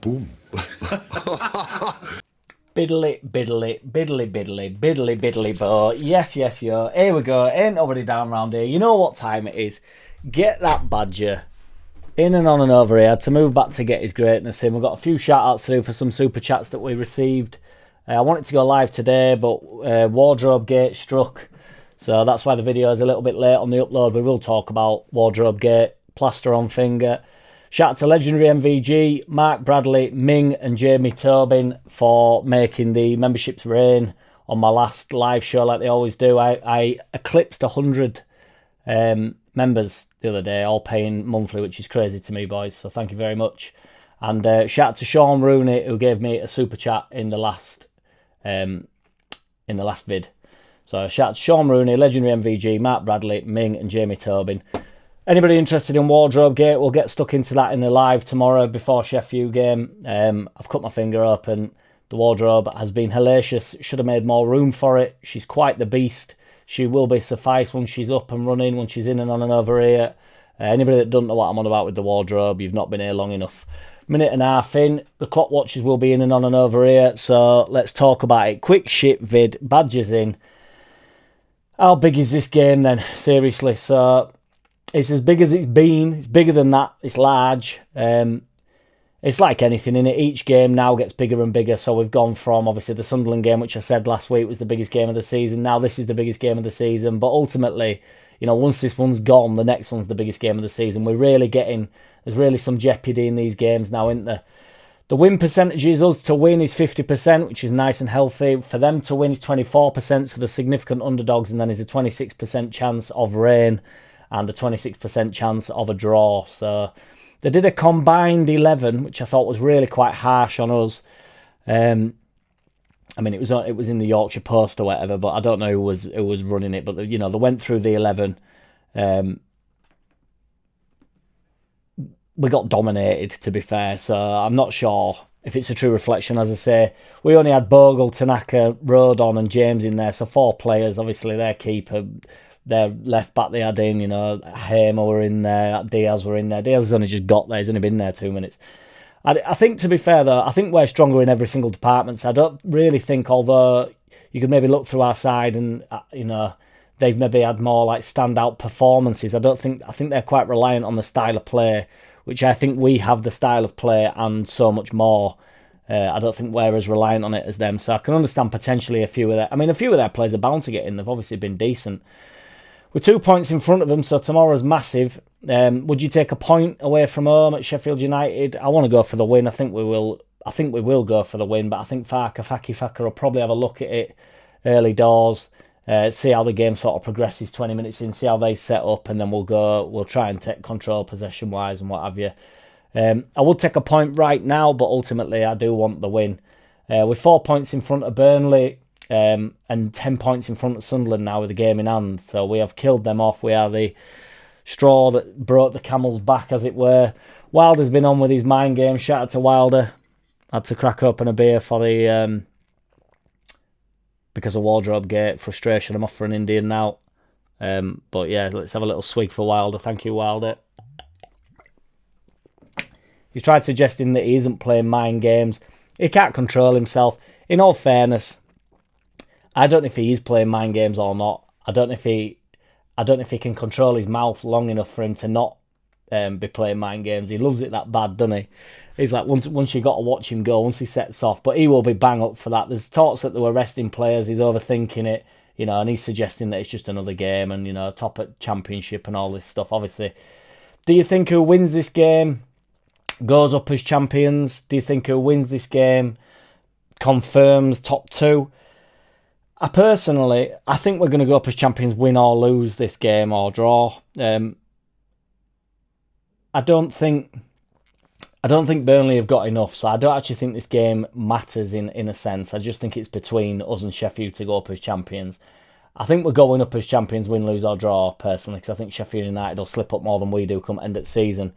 Boom. Biddly, biddly, biddly, biddly, biddly, biddly, but yes, yes, yo. Here we go. Ain't nobody down round here. You know what time it is. Get that badger in and on and over here to move back to get his greatness in. We've got a few shout-outs to do for some super chats that we received. I wanted to go live today, but Wardrobe Gate struck. So that's why the video is a little bit late on the upload. We will talk about Wardrobe Gate, plaster on finger. Shout out to Legendary MVG, Mark Bradley, Ming and Jamie Tobin for making the memberships rain on my last live show like they always do. I eclipsed 100 members the other day, all paying monthly, which is crazy to me, boys. So thank you very much. And shout out to Sean Rooney, who gave me a super chat in the last vid. So shout out to Sean Rooney, Legendary MVG, Mark Bradley, Ming and Jamie Tobin. Anybody interested in Wardrobe Gate, we'll get stuck into that in the live tomorrow before Sheffield game. I've cut my finger open. The wardrobe has been hellacious. Should have made more room for it. She's quite the beast. She will be suffice once she's up and running, once she's in and on and over here. Anybody that doesn't know what I'm on about with the wardrobe, you've not been here long enough. Minute and a half in, the clock watchers will be in and on and over here. So let's talk about it. Quick shit vid, badges in. How big is this game then? Seriously, so... it's as big as it's been. It's bigger than that. It's large. It's like anything in it. Each game now gets bigger and bigger. So we've gone from, obviously, the Sunderland game, which I said last week was the biggest game of the season. Now this is the biggest game of the season. But ultimately, you know, once this one's gone, the next one's the biggest game of the season. We're really getting... there's really some jeopardy in these games now, isn't there? The win percentages, us to win is 50%, which is nice and healthy. For them to win is 24%, so the significant underdogs. And then is a 26% chance of rain and a 26% chance of a draw. So they did a combined 11, which I thought was really quite harsh on us. I mean, it was in the Yorkshire Post or whatever, but I don't know who was running it. But you know, they went through the 11. We got dominated, to be fair. So I'm not sure if it's a true reflection. As I say, we only had Bogle, Tanaka, Rodon, and James in there. So 4 players. Obviously, their keeper. Their left back they had in, you know, Hamer were in there, Diaz were in there. Diaz has only just got there, he's only been there 2 minutes. I think, to be fair though, I think we're stronger in every single department. So I don't really think, although you could maybe look through our side and, you know, they've maybe had more like standout performances. I think they're quite reliant on the style of play, which I think we have the style of play and so much more. I don't think we're as reliant on it as them. So I can understand potentially a few of their players are bound to get in. They've obviously been decent. We're 2 points in front of them, so tomorrow's massive. Would you take a point away from home at Sheffield United? I want to go for the win. I think we will go for the win, but I think Faka will probably have a look at it early doors, see how the game sort of progresses 20 minutes in, see how they set up, and then we'll try and take control possession-wise and what have you. I would take a point right now, but ultimately I do want the win. We're 4 points in front of Burnley, and 10 points in front of Sunderland now with the game in hand. So we have killed them off. We are the straw that broke the camel's back, as it were. Wilder's been on with his mind game. Shout out to Wilder. Had to crack open a beer for the because of Wardrobe Gate frustration. I'm off for an Indian now. But yeah, let's have a little swig for Wilder. Thank you, Wilder. He's tried suggesting that he isn't playing mind games. He can't control himself. In all fairness, I don't know if he is playing mind games or not. I don't know if he can control his mouth long enough for him to not be playing mind games. He loves it that bad, doesn't he? He's like, once you got to watch him go, once he sets off. But he will be bang up for that. There's talks that they were resting players. He's overthinking it, you know, and he's suggesting that it's just another game and, you know, top at championship and all this stuff. Obviously, do you think who wins this game goes up as champions? Do you think who wins this game confirms top 2? I think we're going to go up as champions, win or lose this game or draw. I don't think Burnley have got enough, so I don't actually think this game matters in a sense. I just think it's between us and Sheffield to go up as champions. I think we're going up as champions, win, lose or draw, personally, because I think Sheffield United will slip up more than we do come end of season.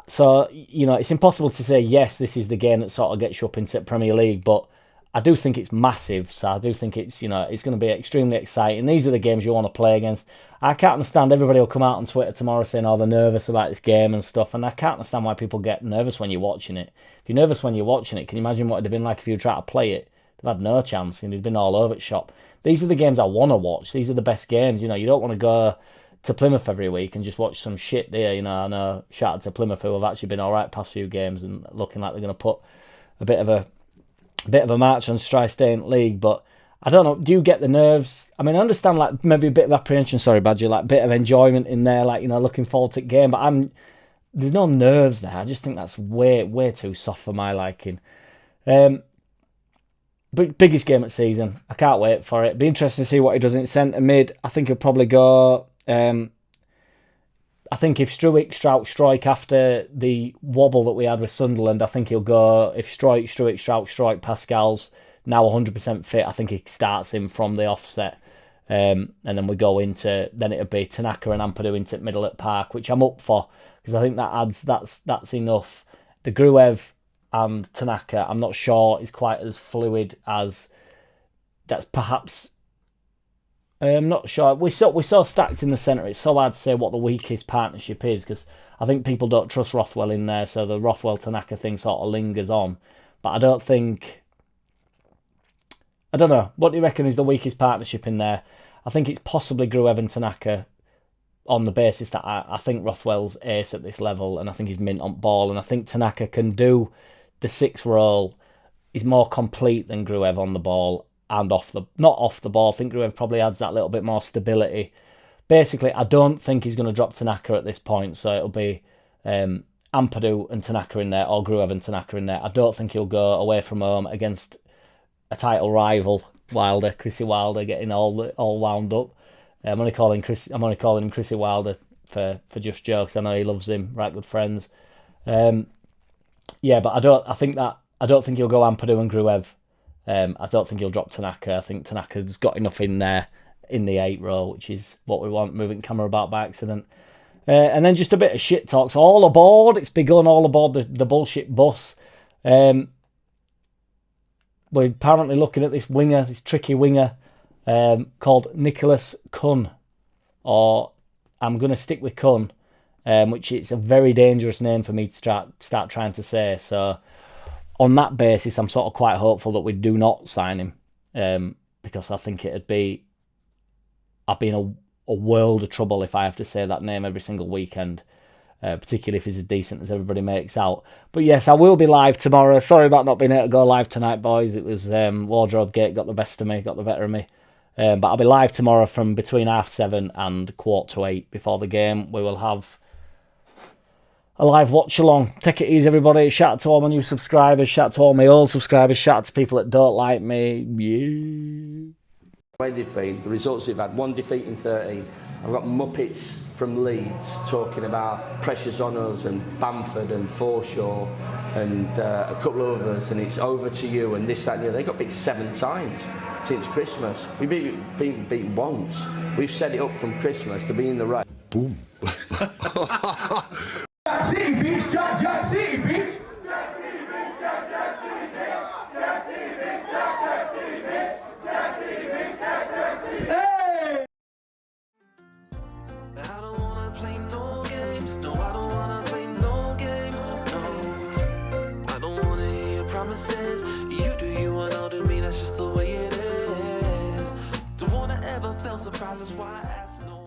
So, you know, it's impossible to say, yes, this is the game that sort of gets you up into Premier League, but I do think it's massive, so I do think it's, it's going to be extremely exciting. These are the games you want to play against. I can't understand, everybody will come out on Twitter tomorrow saying, oh, they're nervous about this game and stuff, and I can't understand why people get nervous when you're watching it. If you're nervous when you're watching it, can you imagine what it'd have been like if you tried to play it? They've had no chance, and they've been all over the shop. These are the games I want to watch. These are the best games. You don't want to go to Plymouth every week and just watch some shit there. I know, shout out to Plymouth, who have actually been all right past few games and looking like they're going to put a bit of a march on try staying league, but I don't know. Do you get the nerves? I mean, I understand like maybe a bit of apprehension. Sorry, Badger, like a bit of enjoyment in there, like looking forward to the game. But there's no nerves there. I just think that's way too soft for my liking. But biggest game of season. I can't wait for it. Be interesting to see what he does in centre mid. I think he'll probably go. I think if Struijk after the wobble that we had with Sunderland, I think he'll go, if Struijk, Pascal's now 100% fit, I think he starts him from the offset. And then we go into, then it'll be Tanaka and Ampadu into middle at Park, which I'm up for, because I think that's enough. The Gruev and Tanaka, I'm not sure is quite as fluid as, that's perhaps... I'm not sure. We're so stacked in the centre. It's so hard to say what the weakest partnership is, because I think people don't trust Rothwell in there, so the Rothwell-Tanaka thing sort of lingers on. But I don't know. What do you reckon is the weakest partnership in there? I think it's possibly Gruev and Tanaka, on the basis that I think Rothwell's ace at this level, and I think he's mint on ball, and I think Tanaka can do the sixth role. He's more complete than Gruev on the ball. And not off the ball. I think Gruev probably adds that little bit more stability. Basically, I don't think he's going to drop Tanaka at this point, so it'll be Ampadu and Tanaka in there, or Gruev and Tanaka in there. I don't think he'll go away from home against a title rival, Chrissy Wilder, getting all wound up. I'm only calling him Chrissy Wilder for just jokes. I know he loves him, right? Good friends. But I don't think he'll go Ampadu and Gruev. I don't think he'll drop Tanaka. I think Tanaka's got enough in there in the 8 row, which is what we want, moving camera about by accident. And then just a bit of shit talk. So all aboard. It's begun, all aboard the bullshit bus. We're apparently looking at this tricky winger called Nicholas Kun. Or I'm going to stick with Kun, which is a very dangerous name for me to start trying to say. So... on that basis, I'm sort of quite hopeful that we do not sign him, because I think I'd be in a world of trouble if I have to say that name every single weekend, particularly if he's as decent as everybody makes out. But yes, I will be live tomorrow. Sorry about not being able to go live tonight, boys. It was Wardrobe Gate got the better of me. But I'll be live tomorrow from between 7:30 and 7:45 before the game. We will have a live watch along. Take it easy, everybody. Shout out to all my new subscribers. Shout out to all my old subscribers. Shout out to people that don't like me. Yeah. The way they've been, the results they've had, 1 defeat in 13. I've got Muppets from Leeds talking about pressures on us, and Bamford and Forshaw and a couple of others, and it's over to you and this, that and the other. They got beat 7 times since Christmas. We've been beaten once. We've set it up from Christmas to be in the race. Boom. JackCity, bitch! JackCity, bitch! Hey! I don't wanna play no games. No, I don't wanna play no games. No, I don't wanna hear your promises. You do you and I'll do me. That's just the way it is. Don't wanna ever feel surprised. That's why I ask no.